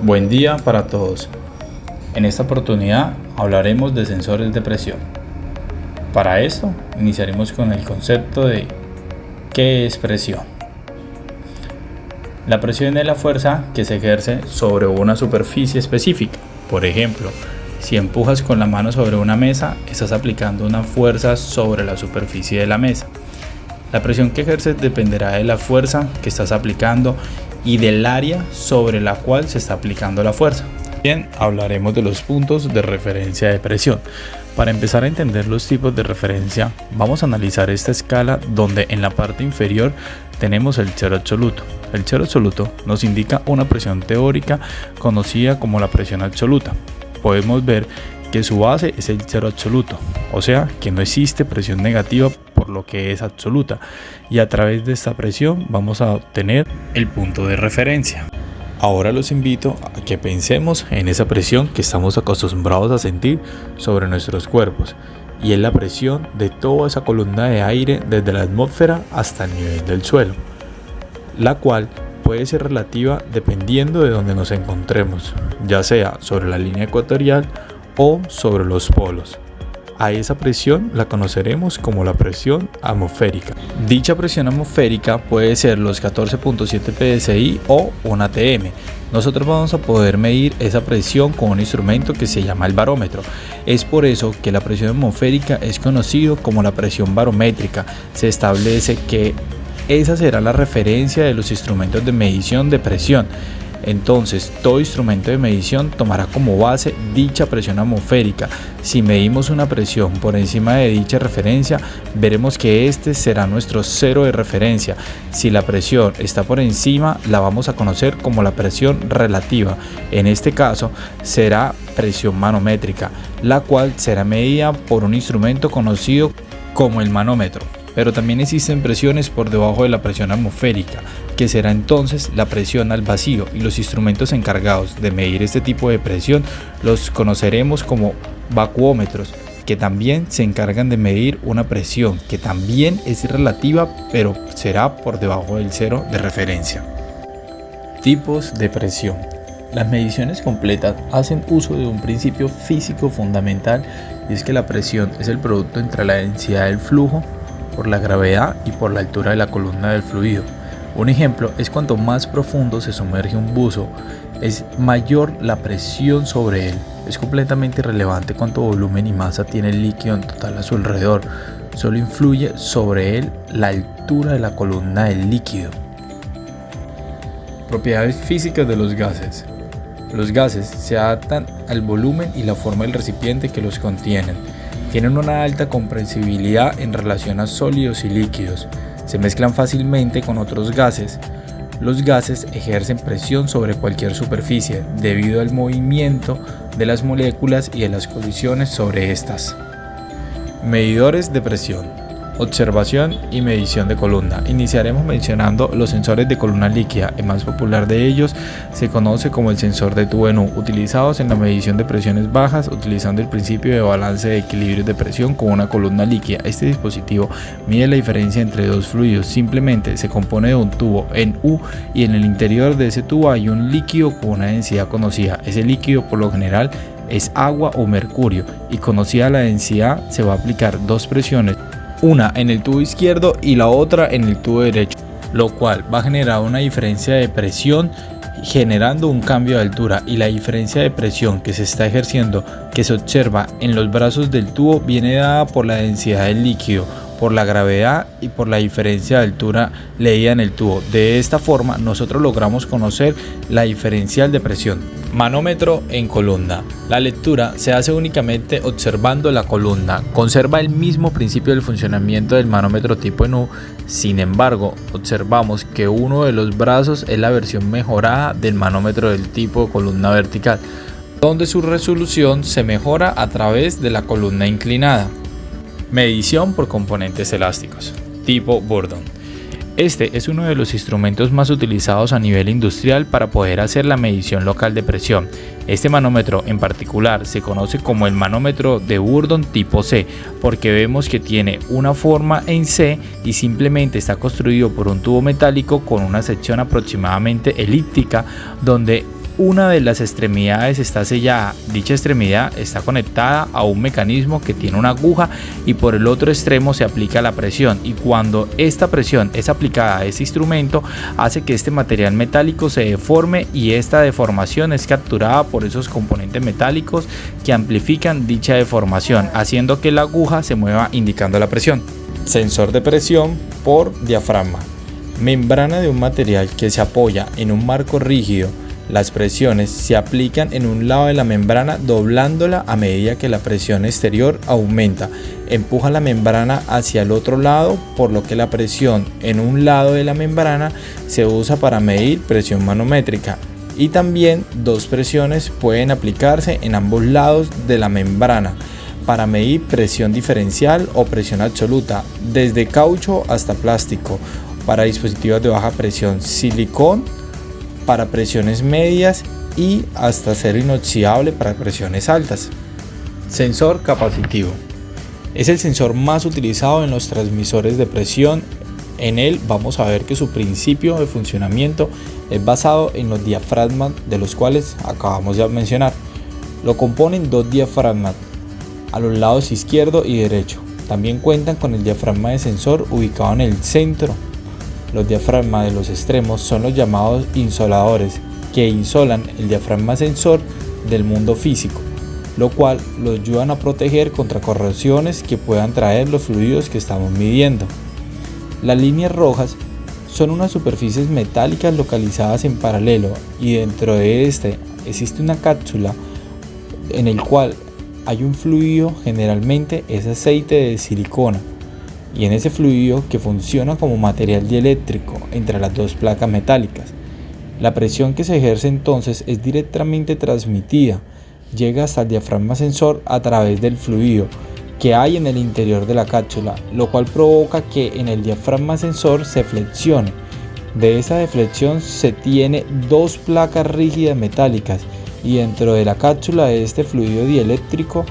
Buen día para todos. En esta oportunidad hablaremos de sensores de presión. Para esto iniciaremos con el concepto de ¿qué es presión? La presión es la fuerza que se ejerce sobre una superficie específica. Por ejemplo, si empujas con la mano sobre una mesa, estás aplicando una fuerza sobre la superficie de la mesa. La presión que ejerces dependerá de la fuerza que estás aplicando y del área sobre la cual se está aplicando la fuerza. Bien, hablaremos de los puntos de referencia de presión. Para empezar a entender los tipos de referencia, vamos a analizar esta escala donde en la parte inferior tenemos el cero absoluto. El cero absoluto nos indica una presión teórica conocida como la presión absoluta. Podemos ver que su base es el cero absoluto, o sea que no existe presión negativa por lo que es absoluta, y a través de esta presión vamos a obtener el punto de referencia. Ahora los invito a que pensemos en esa presión que estamos acostumbrados a sentir sobre nuestros cuerpos, y es la presión de toda esa columna de aire desde la atmósfera hasta el nivel del suelo, la cual puede ser relativa dependiendo de donde nos encontremos, ya sea sobre la línea ecuatorial o sobre los polos. A esa presión la conoceremos como la presión atmosférica. Dicha presión atmosférica puede ser los 14.7 psi o un atm. Nosotros vamos a poder medir esa presión con un instrumento que se llama el barómetro. Es por eso que la presión atmosférica es conocido como la presión barométrica. Se establece que esa será la referencia de los instrumentos de medición de presión. Entonces, todo instrumento de medición tomará como base dicha presión atmosférica. Si medimos una presión por encima de dicha referencia, veremos que este será nuestro cero de referencia. Si la presión está por encima, la vamos a conocer como la presión relativa. En este caso, será presión manométrica, la cual será medida por un instrumento conocido como el manómetro. Pero también existen presiones por debajo de la presión atmosférica, que será entonces la presión al vacío, y los instrumentos encargados de medir este tipo de presión los conoceremos como vacuómetros, que también se encargan de medir una presión que también es relativa, pero será por debajo del cero de referencia. Tipos de presión. Las mediciones completas hacen uso de un principio físico fundamental, y es que la presión es el producto entre la densidad del flujo por la gravedad y por la altura de la columna del fluido. Un ejemplo es cuanto más profundo se sumerge un buzo, es mayor la presión sobre él. Es completamente irrelevante cuánto volumen y masa tiene el líquido en total a su alrededor, solo influye sobre él la altura de la columna del líquido. Propiedades físicas de los gases. Los gases se adaptan al volumen y la forma del recipiente que los contienen. Tienen una alta compresibilidad en relación a sólidos y líquidos. Se mezclan fácilmente con otros gases. Los gases ejercen presión sobre cualquier superficie debido al movimiento de las moléculas y de las colisiones sobre estas. Medidores de presión. Observación y medición de columna. Iniciaremos mencionando los sensores de columna líquida. El más popular de ellos se conoce como el sensor de tubo en U, utilizados en la medición de presiones bajas utilizando el principio de balance de equilibrio de presión con una columna líquida. Este dispositivo mide la diferencia entre dos fluidos. Simplemente se compone de un tubo en U y en el interior de ese tubo hay un líquido con una densidad conocida. Ese líquido por lo general es agua o mercurio, y conocida la densidad se va a aplicar dos presiones, una en el tubo izquierdo y la otra en el tubo derecho, lo cual va a generar una diferencia de presión generando un cambio de altura, y la diferencia de presión que se está ejerciendo, que se observa en los brazos del tubo, viene dada por la densidad del líquido, por la gravedad y por la diferencia de altura leída en el tubo. De esta forma nosotros logramos conocer la diferencial de presión. Manómetro en columna. La lectura se hace únicamente observando la columna. Conserva el mismo principio del funcionamiento del manómetro tipo en U. Sin embargo, observamos que uno de los brazos es la versión mejorada del manómetro del tipo columna vertical, donde su resolución se mejora a través de la columna inclinada. Medición por componentes elásticos, tipo Bourdon. Este es uno de los instrumentos más utilizados a nivel industrial para poder hacer la medición local de presión. Este manómetro en particular se conoce como el manómetro de Bourdon tipo C, porque vemos que tiene una forma en C y simplemente está construido por un tubo metálico con una sección aproximadamente elíptica, donde una de las extremidades está sellada. Dicha extremidad está conectada a un mecanismo que tiene una aguja y por el otro extremo se aplica la presión, y cuando esta presión es aplicada a este instrumento hace que este material metálico se deforme, y esta deformación es capturada por esos componentes metálicos que amplifican dicha deformación, haciendo que la aguja se mueva indicando la presión. Sensor de presión por diafragma. Membrana de un material que se apoya en un marco rígido. Las presiones se aplican en un lado de la membrana doblándola a medida que la presión exterior aumenta. Empuja la membrana hacia el otro lado, por lo que la presión en un lado de la membrana se usa para medir presión manométrica. Y también dos presiones pueden aplicarse en ambos lados de la membrana para medir presión diferencial o presión absoluta, desde caucho hasta plástico, para dispositivos de baja presión, silicón para presiones medias y hasta acero inoxidable para presiones altas. Sensor capacitivo. Es el sensor más utilizado en los transmisores de presión. En él vamos a ver que su principio de funcionamiento es basado en los diafragmas, de los cuales acabamos de mencionar. Lo componen dos diafragmas a los lados izquierdo y derecho. También cuentan con el diafragma de sensor ubicado en el centro. Los diafragmas de los extremos son los llamados insoladores, que insolan el diafragma sensor del mundo físico, lo cual lo ayudan a proteger contra corrosiones que puedan traer los fluidos que estamos midiendo. Las líneas rojas son unas superficies metálicas localizadas en paralelo, y dentro de este existe una cápsula en el cual hay un fluido, generalmente es aceite de silicona, y en ese fluido que funciona como material dieléctrico entre las dos placas metálicas. La presión que se ejerce entonces es directamente transmitida, llega hasta el diafragma sensor a través del fluido que hay en el interior de la cápsula, lo cual provoca que en el diafragma sensor se flexione. De esa deflexión se tiene dos placas rígidas metálicas, y dentro de la cápsula de este fluido dieléctrico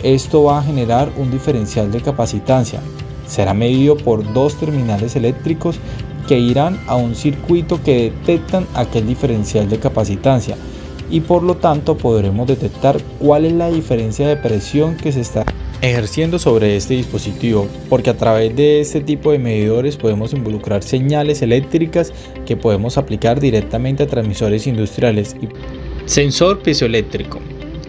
esto va a generar un diferencial de capacitancia. Será medido por dos terminales eléctricos que irán a un circuito que detectan aquel diferencial de capacitancia, y por lo tanto podremos detectar cuál es la diferencia de presión que se está ejerciendo sobre este dispositivo, porque a través de este tipo de medidores podemos involucrar señales eléctricas que podemos aplicar directamente a transmisores industriales. Sensor piezoeléctrico.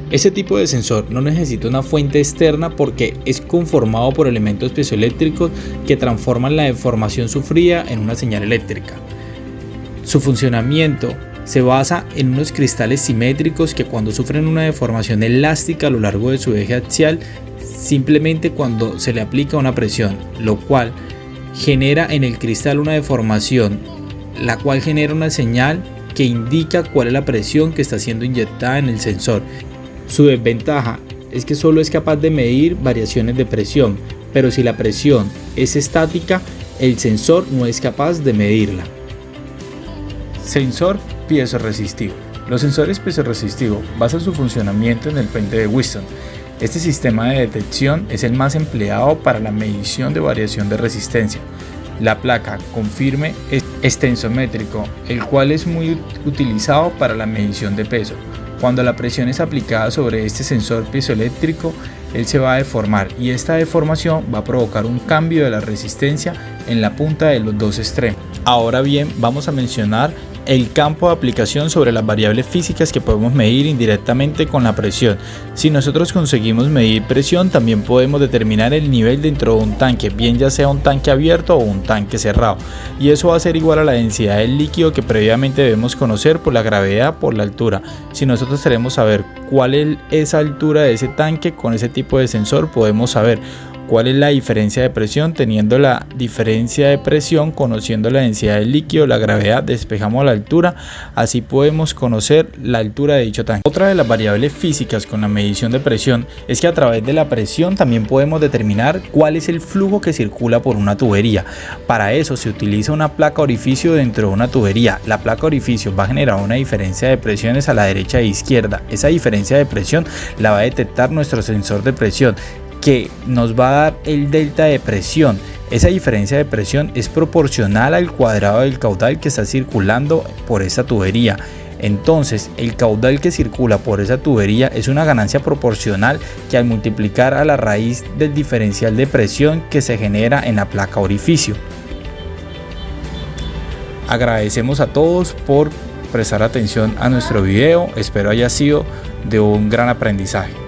Este tipo de sensor no necesita una fuente externa porque es conformado por elementos piezoeléctricos que transforman la deformación sufrida en una señal eléctrica. Su funcionamiento se basa en unos cristales simétricos que, cuando sufren una deformación elástica a lo largo de su eje axial, simplemente cuando se le aplica una presión, lo cual genera en el cristal una deformación, la cual genera una señal que indica cuál es la presión que está siendo inyectada en el sensor. Su desventaja es que solo es capaz de medir variaciones de presión, pero si la presión es estática, el sensor no es capaz de medirla. Sensor piezoresistivo. Los sensores piezoresistivos basan su funcionamiento en el puente de Wheatstone. Este sistema de detección es el más empleado para la medición de variación de resistencia. La placa con firme es tensométrico, el cual es muy utilizado para la medición de peso. Cuando la presión es aplicada sobre este sensor piezoeléctrico, él se va a deformar, y esta deformación va a provocar un cambio de la resistencia en la punta de los dos extremos. Ahora bien, vamos a mencionar el campo de aplicación sobre las variables físicas que podemos medir indirectamente con la presión. Si nosotros conseguimos medir presión, también podemos determinar el nivel dentro de un tanque, bien ya sea un tanque abierto o un tanque cerrado, y eso va a ser igual a la densidad del líquido que previamente debemos conocer por la gravedad por la altura. Si nosotros queremos saber cuál es esa altura de ese tanque, con ese tipo de sensor podemos saber cuál es la diferencia de presión. Teniendo la diferencia de presión, conociendo la densidad del líquido, la gravedad, despejamos la altura, así podemos conocer la altura de dicho tanque. Otra de las variables físicas con la medición de presión es que a través de la presión también podemos determinar cuál es el flujo que circula por una tubería. Para eso se utiliza una placa orificio dentro de una tubería. La placa orificio va a generar una diferencia de presiones a la derecha e izquierda. Esa diferencia de presión la va a detectar nuestro sensor de presión, que nos va a dar el delta de presión. Esa diferencia de presión es proporcional al cuadrado del caudal que está circulando por esta tubería. Entonces, el caudal que circula por esa tubería es una ganancia proporcional que al multiplicar a la raíz del diferencial de presión que se genera en la placa orificio. Agradecemos a todos por prestar atención a nuestro video, espero haya sido de un gran aprendizaje.